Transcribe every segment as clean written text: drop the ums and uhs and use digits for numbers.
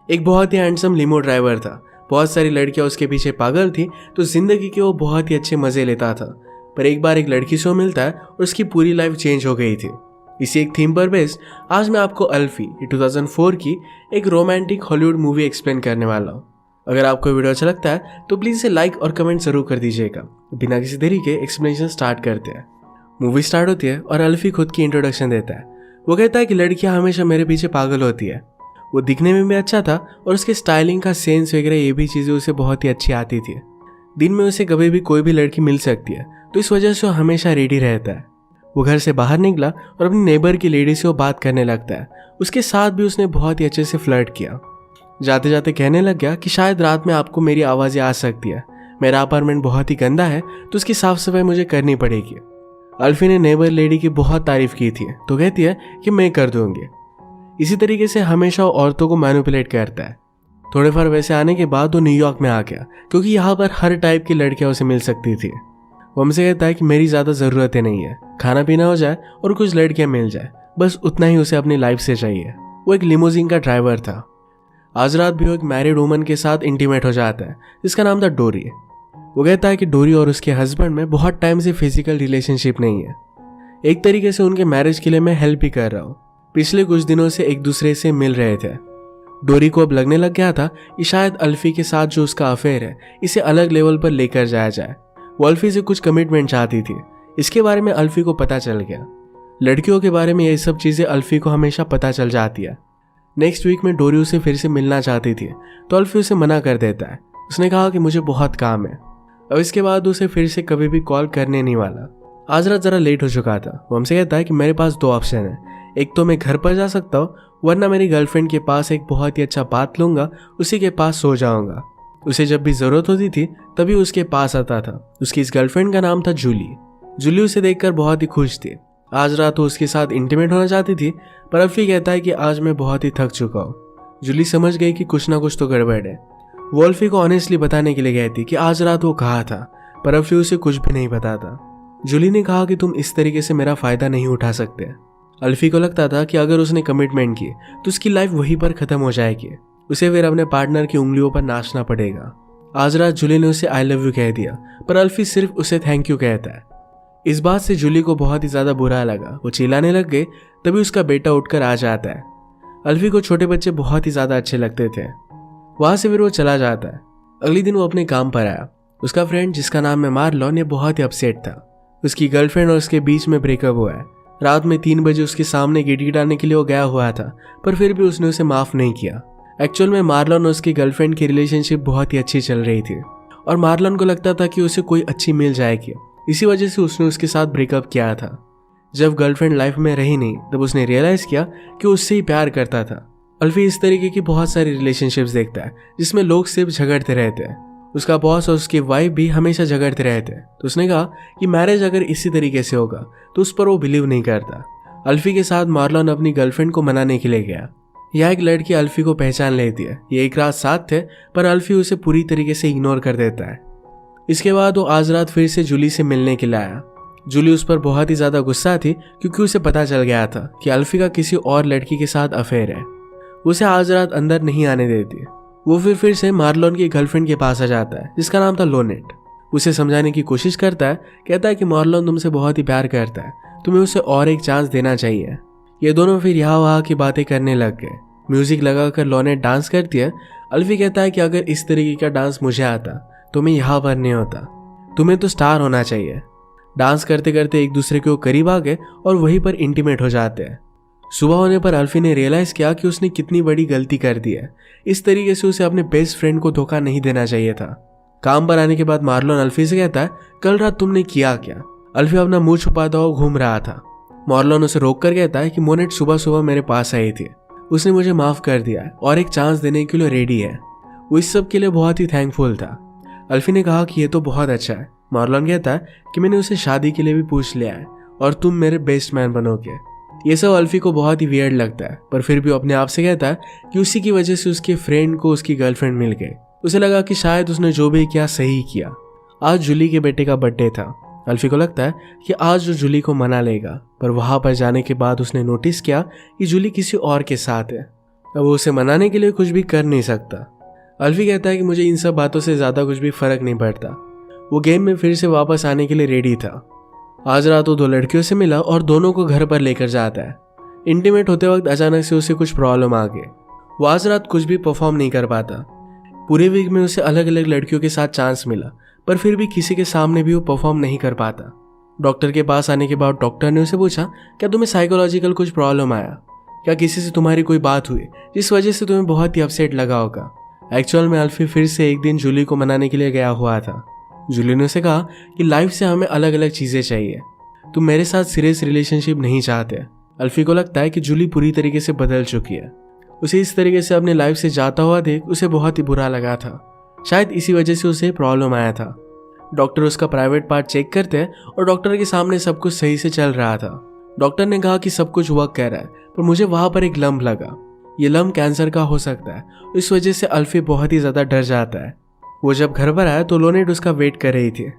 एक बहुत ही handsome limo driver था। बहुत सारी लड़कियां उसके पीछे पागल थी, तो जिंदगी के वो बहुत ही अच्छे मजे लेता था। पर एक बार एक लड़की से मिलता है और उसकी पूरी लाइफ चेंज हो गई थी। इसी एक थीम पर बेस्ड आज मैं आपको अल्फी 2004 की एक रोमांटिक हॉलीवुड मूवी एक्सप्लेन करने वाला हूँ। अगर आपको वीडियो अच्छा लगता है तो प्लीज इसे लाइक और कमेंट जरूर कर दीजिएगा। बिना किसी देरी के एक्सप्लेनेशन स्टार्ट करते हैं। मूवी स्टार्ट होती है और अल्फी खुद की इंट्रोडक्शन देता है। वो कहता है कि लड़कियां हमेशा मेरे पीछे पागल होती है। वो दिखने में भी अच्छा था और उसके स्टाइलिंग का सेंस वगैरह ये भी चीज़ें उसे बहुत ही अच्छी आती थी। दिन में उसे कभी भी कोई भी लड़की मिल सकती है, तो इस वजह से वो हमेशा रेडी रहता है। वो घर से बाहर निकला और अपनी नेबर की लेडी से वो बात करने लगता है। उसके साथ भी उसने बहुत ही अच्छे से फ्लर्ट किया। जाते जाते कहने लग गया कि शायद रात में आपको मेरी आवाज़ें आ सकती है। मेरा अपार्टमेंट बहुत ही गंदा है, तो उसकी साफ सफाई मुझे करनी पड़ेगी। अल्फी ने नेबर लेडी की बहुत तारीफ की थी, तो कहती है कि मैं कर दूंगी। इसी तरीके से हमेशा वो औरतों को मैनिपुलेट करता है। थोड़े फार वैसे आने के बाद वो न्यूयॉर्क में आ गया, क्योंकि यहाँ पर हर टाइप की लड़कियां उसे मिल सकती थी। वो हमसे कहता है कि मेरी ज़्यादा ज़रूरतें नहीं है, खाना पीना हो जाए और कुछ लड़कियां मिल जाए, बस उतना ही उसे अपनी लाइफ से चाहिए। वो एक लिमोजिन का ड्राइवर था। आज रात भी वो एक मैरिड वुमन के साथ इंटीमेट हो जाता है, जिसका नाम था डोरी। वो कहता है कि डोरी और उसके हस्बैंड में बहुत टाइम से फिजिकल रिलेशनशिप नहीं है। एक तरीके से उनके मैरिज के लिए मैं हेल्प भी कर रहा हूँ। पिछले कुछ दिनों से एक दूसरे से मिल रहे थे। डोरी को अब लगने लग गया था कि शायद अल्फी के साथ जो उसका अफेयर है इसे अलग लेवल पर लेकर जाया जाए। वो अल्फी से कुछ कमिटमेंट चाहती थी। इसके बारे में अल्फी को पता चल गया। लड़कियों के बारे में ये सब चीज़ें अल्फी को हमेशा पता चल जाती है। नेक्स्ट वीक में डोरी उसे फिर से मिलना चाहती थी, तो अल्फी उसे मना कर देता है। उसने कहा कि मुझे बहुत काम है। अब इसके बाद उसे फिर से कभी भी कॉल करने नहीं वाला। आज रात ज़रा लेट हो चुका था। वो हमसे कहता है कि मेरे पास दो ऑप्शन है, एक तो मैं घर पर जा सकता हूँ, वरना मेरी गर्लफ्रेंड के पास एक बहुत ही अच्छा बात लूंगा, उसी के पास सो जाऊंगा। उसे जब भी ज़रूरत होती थी तभी उसके पास आता था। उसकी इस गर्लफ्रेंड का नाम था जूली। जूली उसे देखकर बहुत ही खुश थी। आज रात वो उसके साथ इंटीमेट होना चाहती थी, पर अल्फी कहता है कि आज मैं बहुत ही थक चुका हूँ। जूली समझ गई कि कुछ ना कुछ तो गड़बड़ है। वो अल्फी को ऑनेस्टली बताने के लिए गई थी कि आज रात वो कहा था, पर अल्फी उसे कुछ भी नहीं बताता। जूली ने कहा कि तुम इस तरीके से मेरा फ़ायदा नहीं उठा सकते। अल्फी को लगता था कि अगर उसने कमिटमेंट की तो उसकी लाइफ वहीं पर ख़त्म हो जाएगी। उसे फिर अपने पार्टनर की उंगलियों पर नाचना पड़ेगा। आज रात जूली ने उसे आई लव यू कह दिया, पर अल्फी सिर्फ उसे थैंक यू कहता है। इस बात से जूली को बहुत ही ज़्यादा बुरा लगा। वो चिल्लाने लग गए। तभी उसका बेटा उठकर आ जाता है। अल्फी को छोटे बच्चे बहुत ही ज़्यादा अच्छे लगते थे। वहाँ से फिर वो चला जाता है। अगले दिन वो अपने काम पर आया। उसका फ्रेंड जिसका नाम है मार्लोन, ये बहुत ही अपसेट था। उसकी गर्लफ्रेंड और उसके बीच में ब्रेकअप हुआ है। रात में 3 बजे उसके सामने गिड़गिड़ाने के लिए वो गया हुआ था, पर फिर भी उसने उसे माफ़ नहीं किया। एक्चुअल में मार्लोन और उसकी गर्लफ्रेंड की रिलेशनशिप बहुत ही अच्छी चल रही थी और मार्लोन को लगता था कि उसे कोई अच्छी मिल जाएगी। इसी वजह से उसने उसके साथ ब्रेकअप किया था। जब गर्लफ्रेंड लाइफ में रही नहीं, तब उसने रियलाइज़ किया कि उससे ही प्यार करता था। अल्फी इस तरीके की बहुत सारी रिलेशनशिप्स देखता है जिसमें लोग सिर्फ झगड़ते रहते हैं। उसका बॉस और उसकी वाइफ भी हमेशा झगड़ते रहते हैं, तो उसने कहा कि मैरिज अगर इसी तरीके से होगा तो उस पर वो बिलीव नहीं करता। अल्फी के साथ मार्लोन अपनी गर्लफ्रेंड को मनाने के लिए गया। यह एक लड़की अल्फी को पहचान लेती है। ये एक रात साथ थे, पर अल्फी उसे पूरी तरीके से इग्नोर कर देता है। इसके बाद वो आज रात फिर से जूली से मिलने के लिए आया। जूली उस पर बहुत ही ज़्यादा गुस्सा थी, क्योंकि उसे पता चल गया था कि अल्फी का किसी और लड़की के साथ अफेयर है। उसे आज रात अंदर नहीं आने देती। वो फिर से मार्लोन की गर्लफ्रेंड के पास आ जाता है, जिसका नाम था लोनेट। उसे समझाने की कोशिश करता है। कहता है कि मार्लोन तुमसे बहुत ही प्यार करता है, तुम्हें उसे और एक चांस देना चाहिए। ये दोनों फिर यहाँ वहाँ की बातें करने लग गए। म्यूजिक लगाकर लोनेट डांस करती है। अल्फी कहता है कि अगर इस तरीके का डांस मुझे आता तो मैं यहाँ पर नहीं होता, तुम्हें तो स्टार होना चाहिए। डांस करते करते एक दूसरे के करीब आ गए और वहीं पर इंटीमेट हो जाते हैं। सुबह होने पर अल्फी ने रियलाइज़ किया कि उसने कितनी बड़ी गलती कर दी है। इस तरीके से उसे अपने बेस्ट फ्रेंड को धोखा नहीं देना चाहिए था। काम पर आने के बाद मार्लोन अल्फी से कहता है, कल रात तुमने किया क्या? अल्फी अपना मुंह छुपाता हुआ घूम रहा था। मार्लोन उसे रोक कर कहता है कि मोनेट सुबह सुबह मेरे पास आई थी, उसने मुझे माफ़ कर दिया है और एक चांस देने के लिए रेडी है। वो इस सब के लिए बहुत ही थैंकफुल था। अल्फी ने कहा कि ये तो बहुत अच्छा है। मार्लोन कहता है कि मैंने उसे शादी के लिए भी पूछ लिया है और तुम मेरे बेस्ट मैन बनोगे। ये सब अल्फी को बहुत ही वियर्ड लगता है, पर फिर भी अपने आप से कहता है कि उसी की वजह से उसके फ्रेंड को उसकी गर्लफ्रेंड मिल गई। उसे लगा कि शायद उसने जो भी किया सही किया। आज जूली के बेटे का बर्थडे था। अल्फी को लगता है कि आज जो जूली को मना लेगा, पर वहां पर जाने के बाद उसने नोटिस किया कि जूली किसी और के साथ है। अब वो उसे मनाने के लिए कुछ भी कर नहीं सकता। अल्फी कहता है कि मुझे इन सब बातों से ज़्यादा कुछ भी फर्क नहीं पड़ता। वो गेम में फिर से वापस आने के लिए रेडी था। आज रात वो 2 लड़कियों से मिला और दोनों को घर पर लेकर जाता है। इंटीमेट होते वक्त अचानक से उसे कुछ प्रॉब्लम आ गई। वो आज रात कुछ भी परफॉर्म नहीं कर पाता। पूरे वीक में उसे अलग अलग लड़कियों के साथ चांस मिला, पर फिर भी किसी के सामने भी वो परफॉर्म नहीं कर पाता। डॉक्टर के पास आने के बाद डॉक्टर ने उसे पूछा, क्या तुम्हें साइकोलॉजिकल कुछ प्रॉब्लम आया? क्या किसी से तुम्हारी कोई बात हुई जिस वजह से तुम्हें बहुत ही अपसेट लगा होगा? एक्चुअल में अल्फी फिर से एक दिन जूली को मनाने के लिए गया हुआ था। जूली ने उसे कहा कि लाइफ से हमें अलग अलग चीज़ें चाहिए, तुम मेरे साथ सीरियस रिलेशनशिप नहीं चाहते। अल्फी को लगता है कि जूली पूरी तरीके से बदल चुकी है। उसे इस तरीके से अपने लाइफ से जाता हुआ देख उसे बहुत ही बुरा लगा था। शायद इसी वजह से उसे प्रॉब्लम आया था। डॉक्टर उसका प्राइवेट पार्ट चेक करते हैं और डॉक्टर के सामने सब कुछ सही से चल रहा था। डॉक्टर ने कहा कि सब कुछ वर्क कर रहा है, पर मुझे वहां पर एक लम्प लगा। ये लम्प कैंसर का हो सकता है। इस वजह से अल्फी बहुत ही ज़्यादा डर जाता है। वो जब घर पर आया तो लोनेट उसका वेट कर रही थी।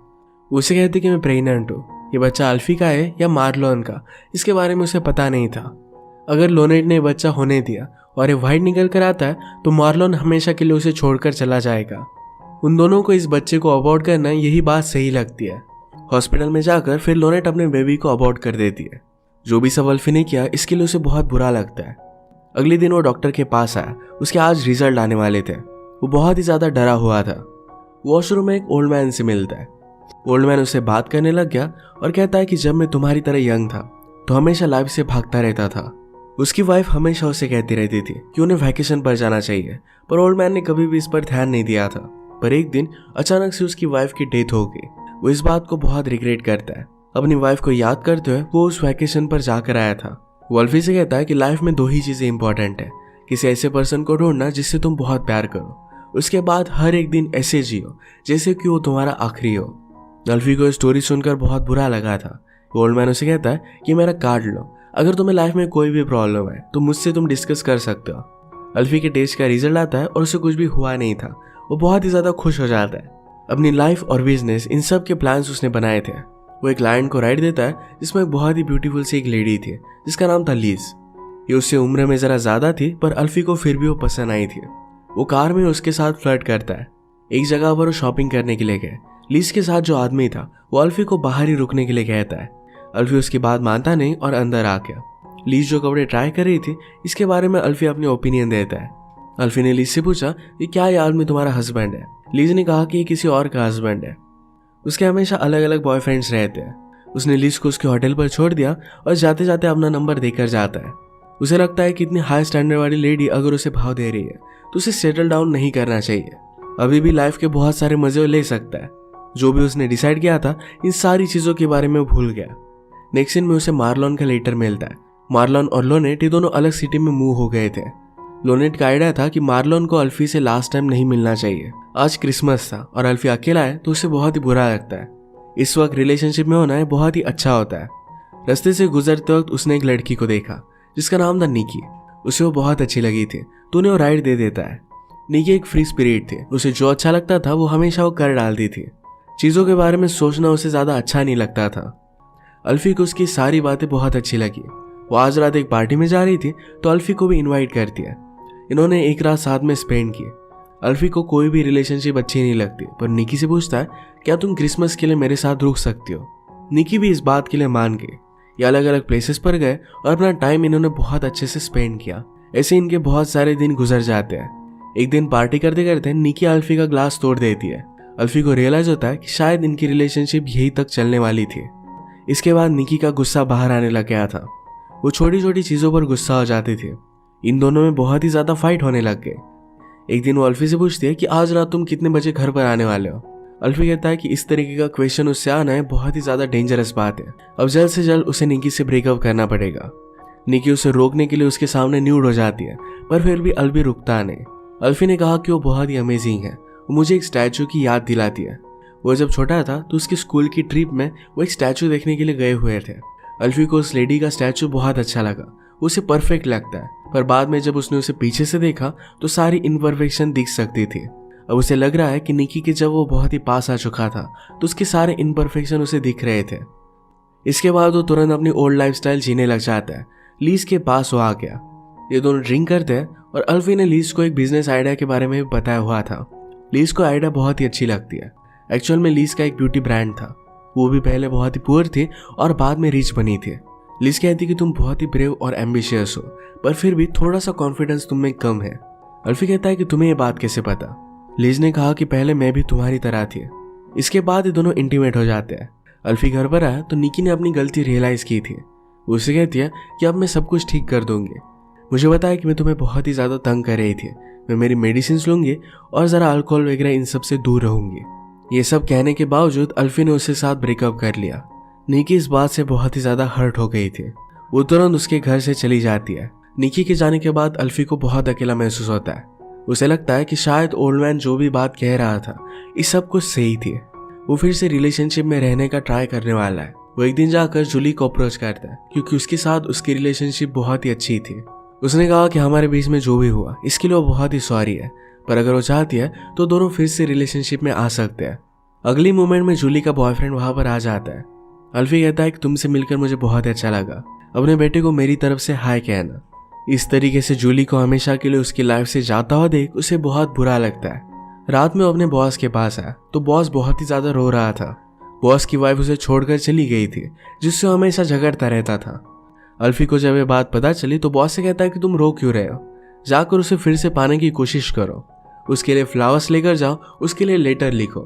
उसे कहती कि मैं प्रेग्नेंट हूँ। ये बच्चा अल्फी का है या मार्लोन का, इसके बारे में उसे पता नहीं था। अगर लोनेट ने बच्चा होने दिया और ये वाइट निकल कर आता है तो मार्लोन हमेशा के लिए उसे छोड़कर चला जाएगा। उन दोनों को इस बच्चे को अबॉर्ट करना यही बात सही लगती है। हॉस्पिटल में जाकर फिर लोनेट अपने बेबी को अबॉर्ट कर देती है। जो भी सब अल्फी ने किया इसके लिए उसे बहुत बुरा लगता है। अगले दिन वो डॉक्टर के पास आया। उसके आज रिजल्ट आने वाले थे। वो बहुत ही ज़्यादा डरा हुआ था। वॉशरूम में एक ओल्ड मैन से मिलता है। ओल्ड मैन उससे बात करने लग गया और कहता है कि जब मैं तुम्हारी तरह यंग था तो हमेशा लाइफ से भागता रहता था। उसकी वाइफ हमेशा उसे कहती रहती थी कि उन्हें वैकेशन पर जाना चाहिए, पर ओल्ड मैन ने कभी भी इस पर ध्यान नहीं दिया था। पर एक दिन अचानक से उसकी वाइफ की डेथ हो गई। वो इस बात को बहुत रिग्रेट करता है। अपनी वाइफ को याद करते हुए वो उस वैकेशन पर जाकर आया था। वो अल्फी से कहता है कि लाइफ में 2 ही चीज़ें इंपॉर्टेंट है, किसी ऐसे पर्सन को ढूंढना जिससे तुम बहुत प्यार करो, उसके बाद हर एक दिन ऐसे जियो जैसे कि वो तुम्हारा आखिरी हो। अल्फी को स्टोरी सुनकर बहुत बुरा लगा था। ओल्ड मैन उसे कहता है कि मेरा कार्ड लो, अगर तुम्हें लाइफ में कोई भी प्रॉब्लम है तो मुझसे तुम डिस्कस कर सकते हो। अल्फी के टेस्ट का रिजल्ट आता है और उसे कुछ भी हुआ नहीं था। वो बहुत ही ज़्यादा खुश हो जाता है। अपनी लाइफ और बिजनेस इन सब के प्लान्स उसने बनाए थे। वो एक क्लाइंट को राइड देता है जिसमें एक बहुत ही ब्यूटीफुल सी एक लेडी थी जिसका नाम था लीज। ये उससे उम्र में ज़रा ज़्यादा थी, पर अल्फी को फिर भी वो पसंद आई थी। वो कार में उसके साथ फ्लर्ट करता है। एक जगह पर वो शॉपिंग करने के लिए गए। लीज के साथ जो आदमी था वो अल्फी को बाहर ही रुकने के लिए कहता है। अल्फी उसकी बात मानता नहीं और अंदर आ गया। लीज जो कपड़े ट्राई कर रही थी इसके बारे में अल्फी अपनी ओपिनियन देता है। अल्फी ने लीज से पूछा कि क्या ये आदमी तुम्हारा हस्बैंड है? लीज ने कहा कि ये किसी और का हस्बैंड है। उसके हमेशा अलग अलग बॉयफ्रेंड्स रहते हैं। उसने लीज को उसके होटल पर छोड़ दिया और जाते जाते अपना नंबर देकर जाता है। उसे लगता है कि इतनी हाई स्टैंडर्ड वाली लेडी अगर उसे भाव दे रही है तो उसे सेटल डाउन नहीं करना चाहिए। अभी भी लाइफ के बहुत सारे मजे ले सकता है। जो भी उसने डिसाइड किया था इन सारी चीज़ों के बारे में भूल गया। नेक्स्ट सीन में उसे मार्लोन का लेटर मिलता है। मार्लोन और लोनेट ये दोनों अलग सिटी में मूव हो गए थे। लोनेट का आइडिया था कि मार्लोन को अल्फी से लास्ट टाइम नहीं मिलना चाहिए। आज क्रिसमस था और अल्फी अकेला है तो उसे बहुत ही बुरा लगता है। इस वक्त रिलेशनशिप में होना है बहुत ही अच्छा होता है। रास्ते से गुजरते वक्त उसने एक लड़की को देखा जिसका नाम था निकी। उसे वो बहुत अच्छी लगी थी तो उन्हें वो राइड दे देता है। निकी एक फ्री स्पिरिट थी। उसे जो अच्छा लगता था वो हमेशा वो कर डालती थी। चीज़ों के बारे में सोचना उसे ज़्यादा अच्छा नहीं लगता था। अल्फी को उसकी सारी बातें बहुत अच्छी लगी। वो आज रात एक पार्टी में जा रही थी तो अल्फी को भी इनवाइट करती है। इन्होंने एक रात साथ में स्पेंड की। अल्फी को कोई भी रिलेशनशिप अच्छी नहीं लगती, पर निकी से पूछता है क्या तुम क्रिसमस के लिए मेरे साथ रुक सकती हो? निकी भी इस बात के लिए मान गई। ये अलग अलग प्लेसेस पर गए और अपना टाइम इन्होंने बहुत अच्छे से स्पेंड किया। ऐसे इनके बहुत सारे दिन गुजर जाते हैं। एक दिन पार्टी करते करते निकी अल्फी का ग्लास तोड़ देती है। अल्फी को रियलाइज होता है कि शायद इनकी रिलेशनशिप यही तक चलने वाली थी। इसके बाद निकी का गुस्सा बाहर आने लग गया था। वो छोटी छोटी चीज़ों पर गुस्सा हो जाती थी। इन दोनों में बहुत ही ज़्यादा फाइट होने लग गए। एक दिन वो अल्फी से पूछती है कि आज रात तुम कितने बजे घर पर आने वाले हो? अल्फी कहता है कि इस तरीके का क्वेश्चन उससे आना है बहुत ही ज़्यादा डेंजरस बात है। अब जल्द से जल्द उसे निकी से ब्रेकअप करना पड़ेगा। निकी उसे रोकने के लिए उसके सामने न्यूड हो जाती है, पर फिर भी अल्फी रुकता नहीं। अल्फी ने कहा कि वो बहुत ही अमेजिंग है। वो मुझे एक स्टैचू की याद दिलाती है। वो जब छोटा था तो उसकी स्कूल की ट्रिप में वो एक स्टैचू देखने के लिए गए हुए थे। अल्फी को उस लेडी का स्टैचू बहुत अच्छा लगा। उसे परफेक्ट लगता है, पर बाद में जब उसने उसे पीछे से देखा तो सारी इम्परफेक्शन दिख सकती थी। अब उसे लग रहा है कि निकी के जब वो बहुत ही पास आ चुका था तो उसके सारे इम्परफेक्शन उसे दिख रहे थे। इसके बाद वो तुरंत अपनी ओल्ड लाइफस्टाइल जीने लग जाता है। लीज के पास वो आ गया। ये दोनों ड्रिंक करते हैं और अल्फी ने लीज को एक बिजनेस आइडिया के बारे में भी बताया हुआ था। लीज को आइडिया बहुत ही अच्छी लगती है। एक्चुअल में लीज का एक ब्यूटी ब्रांड था। वो भी पहले बहुत ही पुअर थी और बाद में रिच बनी थी। लीज कहती कि तुम बहुत ही ब्रेव और एम्बिशियस हो, पर फिर भी थोड़ा सा कॉन्फिडेंस तुम में कम है। अल्फी कहता है कि तुम्हें ये बात कैसे पता। लीज ने कहा कि पहले मैं भी तुम्हारी तरह थी। इसके बाद ये दोनों इंटीमेट हो जाते हैं। अल्फी घर पर आया तो निकी ने अपनी गलती रियलाइज की थी। वो उसे कहती है कि अब मैं सब कुछ ठीक कर दूंगी। मुझे बताया कि मैं तुम्हें बहुत ही ज्यादा तंग कर रही थी। मैं मेरी मेडिसिन लूंगी और जरा अल्कोहल वगैरह इन सब से दूर रहूंगी। ये सब कहने के बावजूद अल्फी ने उसके साथ ब्रेकअप कर लिया। निकी इस बात से बहुत ही ज्यादा हर्ट हो गई थी। वो तुरंत उसके घर से चली जाती है। निकी के जाने के बाद अल्फी को बहुत अकेला महसूस होता है। उसे लगता है कि शायद ओल्ड मैन जो भी बात कह रहा था ये सब कुछ सही थी। वो फिर से रिलेशनशिप में रहने का ट्राई करने वाला है। वो एक दिन जाकर जूली को अप्रोच करता है क्योंकि उसके साथ उसकी रिलेशनशिप बहुत ही अच्छी थी। उसने कहा कि हमारे बीच में जो भी हुआ इसके लिए वो बहुत ही सॉरी है, पर अगर वो चाहती है तो दोनों फिर से रिलेशनशिप में आ सकते हैं। अगली मोमेंट में जूली का बॉयफ्रेंड वहां पर आ जाता है। अल्फी कहता है कि तुमसे मिलकर मुझे बहुत अच्छा लगा। अपने बेटे को मेरी तरफ से हाय कहना। इस तरीके से जूली को हमेशा के लिए उसकी लाइफ से जाता हुआ देख उसे बहुत बुरा लगता है। रात में वो अपने बॉस के पास आया तो बॉस बहुत ही ज्यादा रो रहा था। बॉस की वाइफ उसे छोड़कर चली गई थी, जिससे हमेशा झगड़ता रहता था। अल्फी को जब ये बात पता चली तो बॉस से कहता है कि तुम रो क्यों रहे हो, जाकर उसे फिर से पाने की कोशिश करो, उसके लिए फ्लावर्स लेकर जाओ, उसके लिए लेटर लिखो।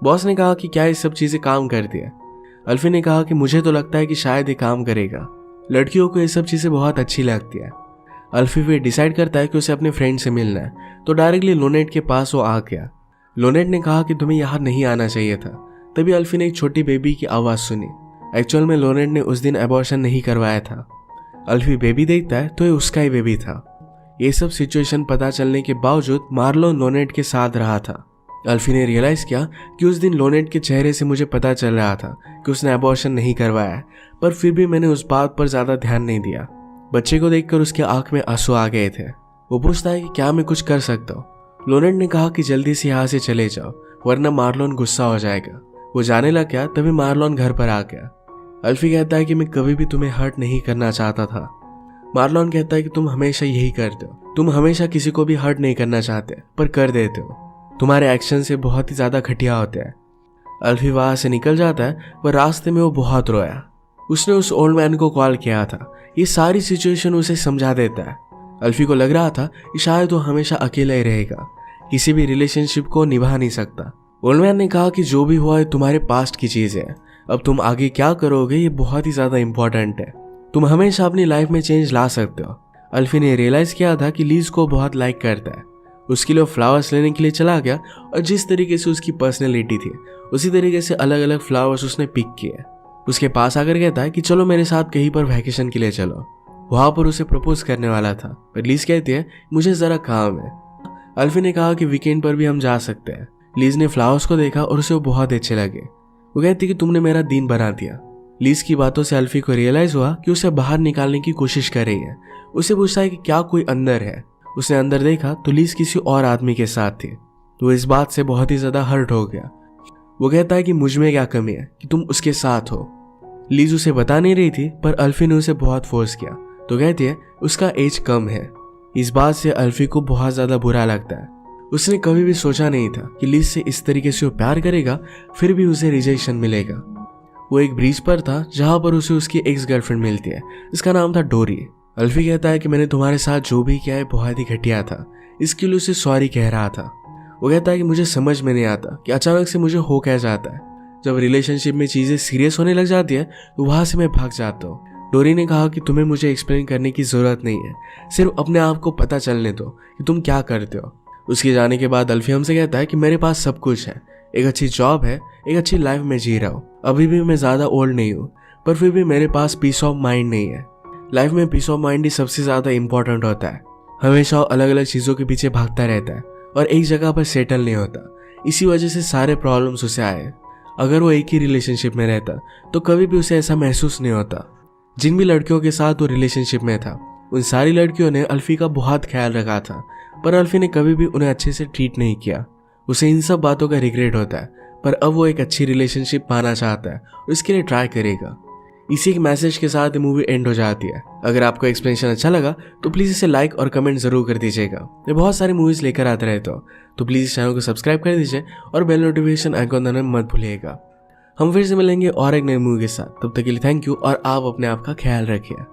बॉस ने कहा कि क्या ये सब चीजें काम करती है। अल्फी ने कहा कि मुझे तो लगता है कि शायद ये काम करेगा। लड़कियों को ये सब चीजें बहुत अच्छी लगती है। अल्फी फिर डिसाइड करता है कि उसे अपने फ्रेंड से मिलना है, तो डायरेक्टली लोनेट के पास वो आ गया। लोनेट ने कहा कि तुम्हें यहाँ नहीं आना चाहिए था। तभी अल्फी ने एक छोटी बेबी की आवाज सुनी। एक्चुअल में लोनेट ने उस दिन अबॉर्शन नहीं करवाया था। अल्फी बेबी देखता है तो ये उसका ही बेबी था। ये सब सिचुएशन पता चलने के बावजूद मार्लोन लोनेट के साथ रहा था। अल्फी ने रियलाइज किया कि उस दिन लोनेट के चेहरे से मुझे पता चल रहा था कि उसने अबॉर्शन नहीं करवाया, पर फिर भी मैंने उस बात पर ज्यादा ध्यान नहीं दिया। बच्चे को देखकर उसके आंख में आंसू आ गए थे। वो पूछता है कि क्या मैं कुछ कर सकता हूँ। लोनेट ने कहा कि जल्दी से यहाँ से चले जाओ वरना मार्लोन गुस्सा हो जाएगा। वो जाने लग गया तभी मार्लोन घर पर आ गया। अल्फी कहता है कि मैं कभी भी तुम्हें हर्ट नहीं करना चाहता था। मार्लोन कहता है कि तुम हमेशा यही करते हो, तुम हमेशा किसी को भी हर्ट नहीं करना चाहते पर कर देते हो। तुम्हारे एक्शन से बहुत ही ज्यादा घटिया होते हैं। अल्फी वहां से निकल जाता है पर रास्ते में वो बहुत रोया। उसने उस ओल्ड मैन को कॉल किया था। ये सारी सिचुएशन उसे समझा देता है। अल्फी को लग रहा था कि शायद वो हमेशा अकेला ही रहेगा, किसी भी रिलेशनशिप को निभा नहीं सकता। ओल्ड मैन ने कहा कि जो भी हुआ है तुम्हारे पास्ट की चीज है, अब तुम आगे क्या करोगे ये बहुत ही ज्यादा इंपॉर्टेंट है। तुम हमेशा अपनी लाइफ में चेंज ला सकते हो। अल्फी ने रियलाइज किया था कि लीज को बहुत लाइक करता है। उसके लिए फ्लावर्स लेने के लिए चला गया और जिस तरीके से उसकी पर्सनैलिटी थी उसी तरीके से अलग अलग फ्लावर्स उसने पिक किए। उसके पास आकर कहता है कि चलो मेरे साथ कहीं पर वैकेशन के लिए चलो। वहां पर उसे प्रपोज करने वाला था पर लीज कहती है मुझे जरा काम है। अल्फी ने कहा कि वीकेंड पर भी हम जा सकते हैं। लीज ने फ्लावर्स को देखा और उसे वो बहुत अच्छे लगे। वो कहती कि तुमने मेरा दिन बना दिया। लीज की बातों से अल्फी को रियलाइज हुआ कि उसे बाहर निकालने की कोशिश कर रही है। उसे पूछता है कि क्या कोई अंदर है। उसने अंदर देखा तो लीज किसी और आदमी के साथ थी। तो इस बात से बहुत ही ज्यादा हर्ट हो गया। वो कहता है कि मुझ में क्या कमी है कि तुम उसके साथ हो। लीज उसे बता नहीं रही थी पर अल्फी ने उसे बहुत फोर्स किया। तो कहती है उसका एज कम है। इस बात से अल्फी को बहुत ज्यादा बुरा लगता है। उसने कभी भी सोचा नहीं था कि लीज से इस तरीके से वो प्यार करेगा फिर भी उसे रिजेक्शन मिलेगा। वो एक ब्रिज पर था जहां पर उसे उसकी एक्स गर्लफ्रेंड मिलती है, जिसका नाम था डोरी। अल्फी कहता है कि मैंने तुम्हारे साथ जो भी किया है बहुत ही घटिया था, इसके लिए उसे सॉरी कह रहा था। वो कहता है कि मुझे समझ में नहीं आता कि अचानक से मुझे हो क्या जाता है। जब रिलेशनशिप में चीजें सीरियस होने लग जाती है तो वहां से मैं भाग जाता हूँ। डोरी ने कहा कि तुम्हें मुझे एक्सप्लेन करने की जरूरत नहीं है, सिर्फ अपने आप को पता चलने दो कि तुम क्या करते हो। उसके जाने के बाद अल्फी हमसे कहता है कि मेरे पास सब कुछ है, एक अच्छी जॉब है, एक अच्छी लाइफ में जी रहा हूँ। अभी भी मैं ज्यादा ओल्ड नहीं हूँ पर फिर भी मेरे पास पीस ऑफ माइंड नहीं है। लाइफ में पीस ऑफ माइंड ही सबसे ज्यादा इंपॉर्टेंट होता है। हमेशा अलग अलग चीजों के पीछे भागता रहता है और एक जगह पर सेटल नहीं होता। इसी वजह से सारे प्रॉब्लम्स उसे आए। अगर वो एक ही रिलेशनशिप में रहता तो कभी भी उसे ऐसा महसूस नहीं होता। जिन भी लड़कियों के साथ वो रिलेशनशिप में था उन सारी लड़कियों ने अल्फी का बहुत ख्याल रखा था, पर अल्फी ने कभी भी उन्हें अच्छे से ट्रीट नहीं किया। उसे इन सब बातों का रिग्रेट होता है, पर अब वो एक अच्छी रिलेशनशिप पाना चाहता है और इसके लिए ट्राई करेगा। इसी एक मैसेज के साथ मूवी एंड हो जाती है। अगर आपको एक्सप्लेनेशन अच्छा लगा तो प्लीज़ इसे लाइक और कमेंट जरूर कर दीजिएगा। मैं बहुत सारी मूवीज़ लेकर आते रहता हूँ, तो प्लीज़ इस चैनल को सब्सक्राइब कर दीजिए और बेल नोटिफिकेशन आइकॉन दबाना मत भूलिएगा। हम फिर से मिलेंगे और एक नई मूवी के साथ। तब तक के लिए थैंक यू और आप अपने आप का ख्याल रखिए।